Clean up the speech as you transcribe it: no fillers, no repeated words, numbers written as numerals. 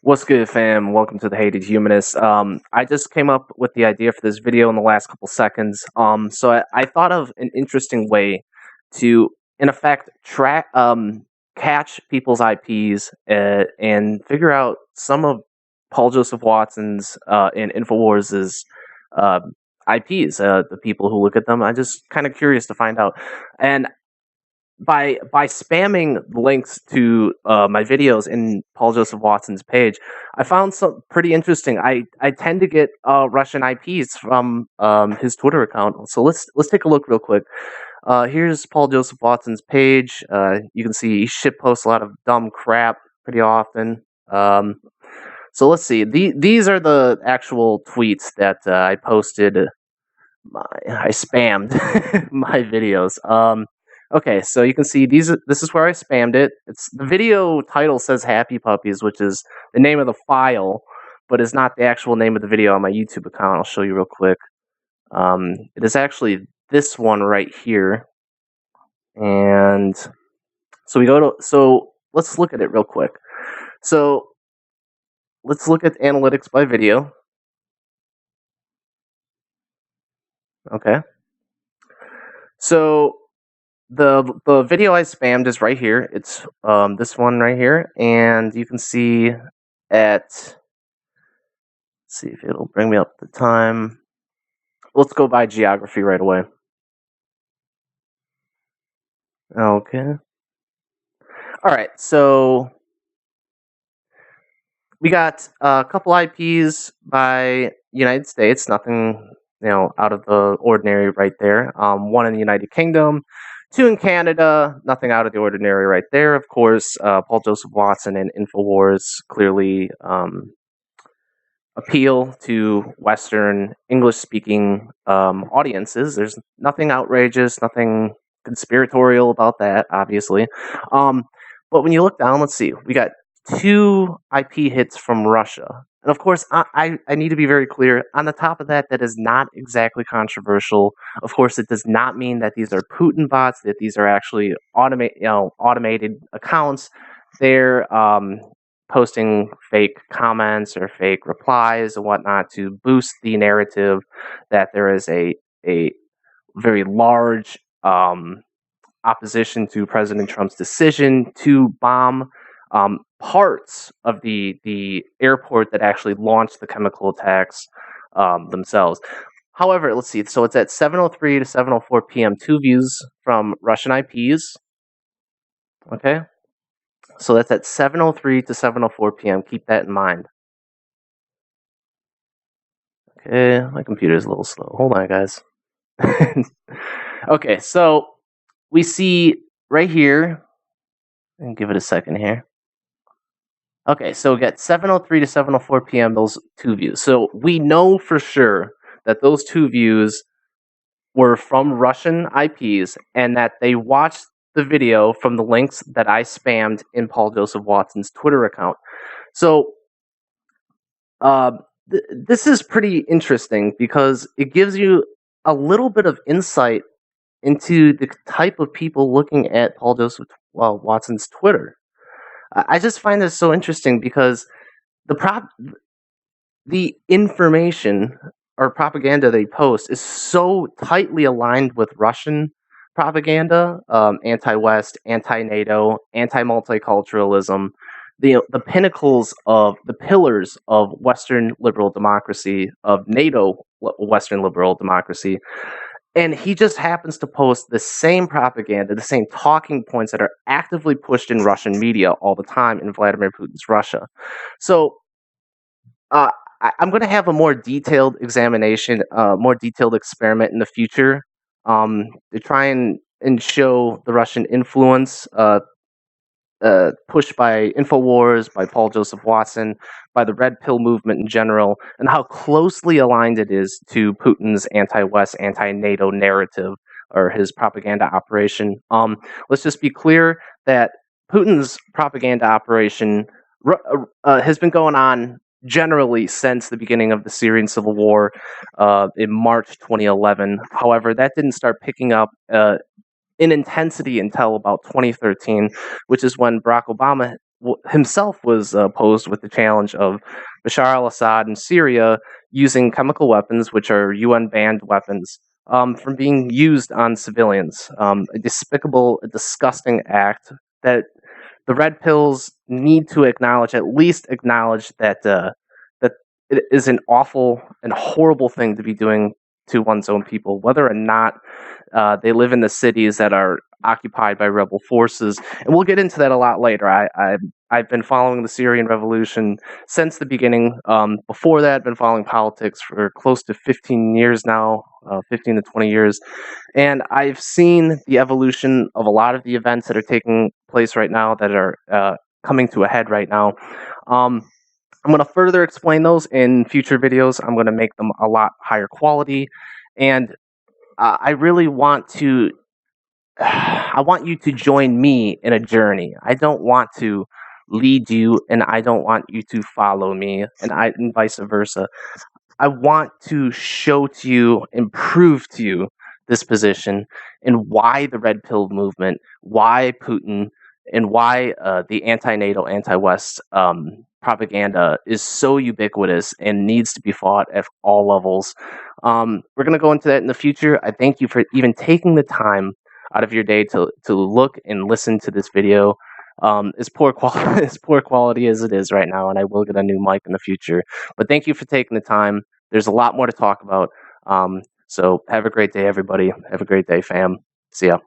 What's good, fam? Welcome to the Hated Humanist. I just came up with the idea for this video in the last couple seconds. So I thought of an interesting way to, in effect, catch people's IPs and figure out some of Paul Joseph Watson's and Infowars' uh, IPs. The people who look at them, I'm just kind of curious to find out. And by spamming links to my videos in Paul Joseph Watson's page, I found some pretty interesting. I tend to get Russian IPs from his Twitter account. So let's take a look real quick. Here's Paul Joseph Watson's page. You can see he shitposts a lot of dumb crap pretty often. So let's see. These are the actual tweets that I posted. I spammed my videos. Okay, so you can see this is where I spammed it. It's the video title says Happy Puppies, which is the name of the file, but is not the actual name of the video on my YouTube account. I'll show you real quick. It is actually this one right here. And so let's look at it real quick. So let's look at analytics by video. Okay. So the video I spammed is right here. It's this one right here, and you can see let's see if it'll bring me up the time. Let's go by geography right away. Okay. All right, so we got a couple IPs by United States, nothing out of the ordinary right there. One in the United Kingdom, two in Canada, nothing out of the ordinary right there. Of course, Paul Joseph Watson and Infowars clearly appeal to Western English-speaking audiences. There's nothing outrageous, nothing conspiratorial about that, obviously. But when you look down, let's see, we got two IP hits from Russia. And of course, I need to be very clear. On the top of that, that is not exactly controversial. Of course, it does not mean that these are Putin bots, that these are actually automated accounts. They're posting fake comments or fake replies and whatnot to boost the narrative that there is a very large opposition to President Trump's decision to bomb parts of the airport that actually launched the chemical attacks themselves. However, let's see. So it's at 7:03 to 7:04 p.m. Two views from Russian IPs. Okay. So that's at 7:03 to 7:04 p.m. Keep that in mind. Okay, my computer is a little slow. Hold on, guys. Okay, so we see right here, and give it a second here. Okay, so we got 7:03 to 7:04 p.m. those two views. So we know for sure that those two views were from Russian IPs and that they watched the video from the links that I spammed in Paul Joseph Watson's Twitter account. So this is pretty interesting because it gives you a little bit of insight into the type of people looking at Paul Joseph Watson's Twitter. I just find this so interesting because the information or propaganda they post is so tightly aligned with Russian propaganda, anti-West, anti-NATO, anti-multiculturalism, the pinnacles of the pillars of Western liberal democracy, of NATO Western liberal democracy. And he just happens to post the same propaganda, the same talking points that are actively pushed in Russian media all the time in Vladimir Putin's Russia. So I'm going to have a more detailed examination, more detailed experiment in the future to try and show the Russian influence pushed by Infowars, by Paul Joseph Watson, by the Red Pill movement in general, and how closely aligned it is to Putin's anti-West, anti-NATO narrative or his propaganda operation. Let's just be clear that Putin's propaganda operation has been going on generally since the beginning of the Syrian civil war in March 2011. However, that didn't start picking up in intensity until about 2013, which is when Barack Obama himself was posed with the challenge of Bashar al-Assad in Syria using chemical weapons, which are UN banned weapons, from being used on civilians. A despicable, a disgusting act that the red pills need to acknowledge, at least acknowledge that it is an awful and horrible thing to be doing to one's own people, whether or not they live in the cities that are occupied by rebel forces. And we'll get into that a lot later. I've been following the Syrian revolution since the beginning. Before that, I've been following politics for close to 15 years now, 15 to 20 years. And I've seen the evolution of a lot of the events that are taking place right now, that are coming to a head right now. I'm going to further explain those in future videos. I'm going to make them a lot higher quality. And I really want to. I want you to join me in a journey. I don't want to lead you, and I don't want you to follow me, and vice versa. I want to show to you and prove to you this position and why the red pill movement, why Putin, and why the anti-NATO, anti-West propaganda is so ubiquitous and needs to be fought at all levels. We're going to go into that in the future. I thank you for even taking the time out of your day to look and listen to this video. As poor quality as poor quality as it is right now, and I will get a new mic in the future. But thank you for taking the time. There's a lot more to talk about. So have a great day, everybody. Have a great day, fam. See ya.